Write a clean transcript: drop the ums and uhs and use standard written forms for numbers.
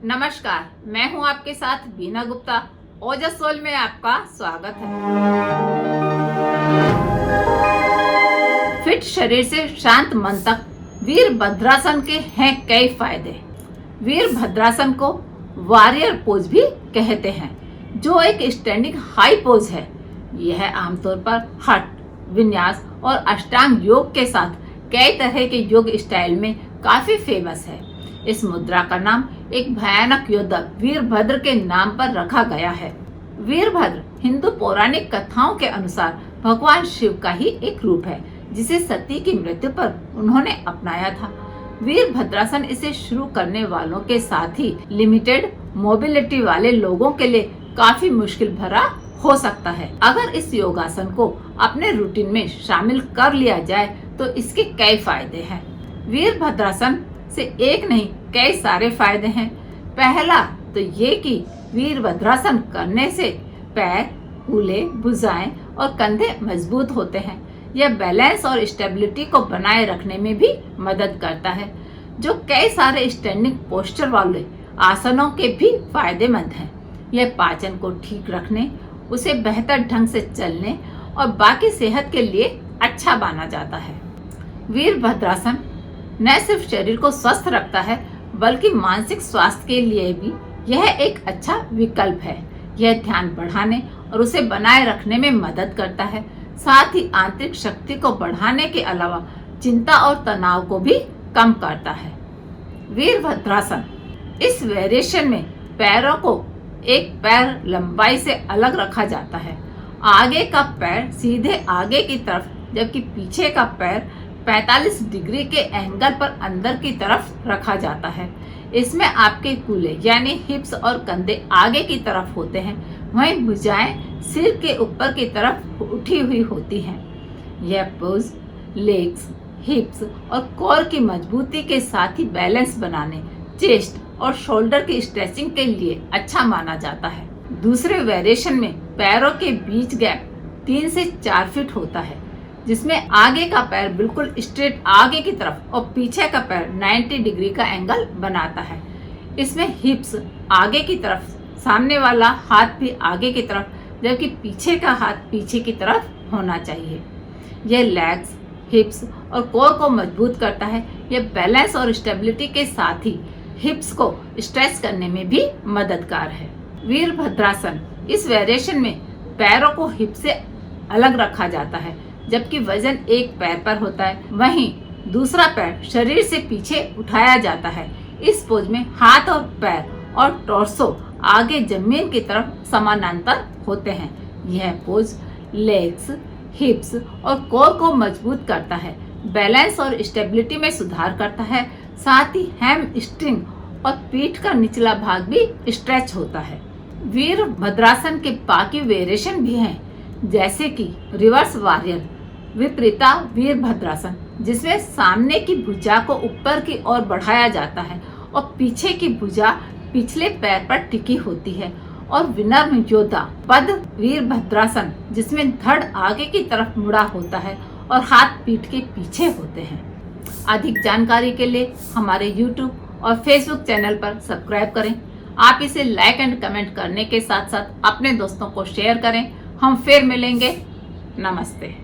नमस्कार, मैं हूं आपके साथ बीना गुप्ता। ओजस सोल में आपका स्वागत है। फिट शरीर से शांत मन तक वीरभद्रासन के हैं कई फायदे। वीरभद्रासन को वॉरियर पोज भी कहते हैं, जो एक स्टैंडिंग हाई पोज है। यह आमतौर पर हठ, विन्यास और अष्टांग योग के साथ कई तरह के योग स्टाइल में काफी फेमस है। इस मुद्रा का नाम एक भयानक योद्धा वीरभद्र के नाम पर रखा गया है। वीरभद्र हिंदू पौराणिक कथाओं के अनुसार भगवान शिव का ही एक रूप है, जिसे सती की मृत्यु पर उन्होंने अपनाया था। वीरभद्रासन इसे शुरू करने वालों के साथ ही लिमिटेड मोबिलिटी वाले लोगों के लिए काफी मुश्किल भरा हो सकता है। अगर इस योगासन को अपने रूटीन में शामिल कर लिया जाए तो इसके कई फायदे हैं। वीरभद्रासन से एक नहीं कई सारे फायदे हैं। पहला तो ये कि वीरभद्रासन करने से पैर, कूल्हे, भुजाएं और कंधे मजबूत होते हैं। यह बैलेंस और स्टेबिलिटी को बनाए रखने में भी मदद करता है, जो कई सारे स्टैंडिंग पोस्चर वाले आसनों के भी फायदेमंद हैं। यह पाचन को ठीक रखने, उसे बेहतर ढंग से चलने और बाकी सेहत के लिए अच्छा माना जाता है। वीरभद्रासन न सिर्फ शरीर को स्वस्थ रखता है, बल्कि मानसिक स्वास्थ्य के लिए भी यह एक अच्छा विकल्प है। यह ध्यान बढ़ाने और उसे बनाए रखने में मदद करता है। साथ ही आंतरिक शक्ति को बढ़ाने के अलावा चिंता और तनाव को भी कम करता है। वीरभद्रासन इस वेरिएशन में पैरों को एक पैर लंबाई से अलग रखा जाता है। आगे का पैर सीधे आगे की तरफ, जबकि पीछे का पैर 45 डिग्री के एंगल पर अंदर की तरफ रखा जाता है। इसमें आपके कूल्हे यानी हिप्स और कंधे आगे की तरफ होते हैं, वहीं भुजाएं सिर के ऊपर की तरफ उठी हुई होती हैं। यह पोज लेग्स, हिप्स और कोर की मजबूती के साथ ही बैलेंस बनाने, चेस्ट और शोल्डर की स्ट्रेचिंग के लिए अच्छा माना जाता है। दूसरे वेरिएशन में पैरों के बीच गैप 3 से 4 फीट होता है, जिसमें आगे का पैर बिल्कुल स्ट्रेट आगे की तरफ और पीछे का पैर 90 डिग्री का एंगल बनाता है। इसमें हिप्स आगे की तरफ, सामने वाला हाथ भी आगे की तरफ, जबकि पीछे का हाथ पीछे की तरफ होना चाहिए। यह लेग्स, हिप्स और कोर को मजबूत करता है। यह बैलेंस और स्टेबिलिटी के साथ ही हिप्स को स्ट्रेच करने में भी मददगार है। वीरभद्रासन इस वेरिएशन में पैरों को हिप से अलग रखा जाता है, जबकि वजन एक पैर पर होता है, वहीं दूसरा पैर शरीर से पीछे उठाया जाता है। इस पोज में हाथ और पैर और टॉर्सो आगे जमीन की तरफ समानांतर होते हैं। यह पोज लेग्स, हिप्स और कोर को मजबूत करता है, बैलेंस और स्टेबिलिटी में सुधार करता है। साथ ही हैमस्ट्रिंग और पीठ का निचला भाग भी स्ट्रेच होता है। वीरभद्रासन के बाकी वेरिएशन भी हैं, जैसे कि रिवर्स वॉरियर, विपरीता वीरभद्रासन, जिसमें सामने की भुजा को ऊपर की ओर बढ़ाया जाता है और पीछे की भुजा पिछले पैर पर टिकी होती है, और विनम्र योद्धा पद वीरभद्रासन, जिसमें धड़ आगे की तरफ मुड़ा होता है और हाथ पीठ के पीछे होते हैं। अधिक जानकारी के लिए हमारे YouTube और Facebook चैनल पर सब्सक्राइब करें। आप इसे लाइक एंड कमेंट करने के साथ साथ अपने दोस्तों को शेयर करें। हम फिर मिलेंगे। नमस्ते।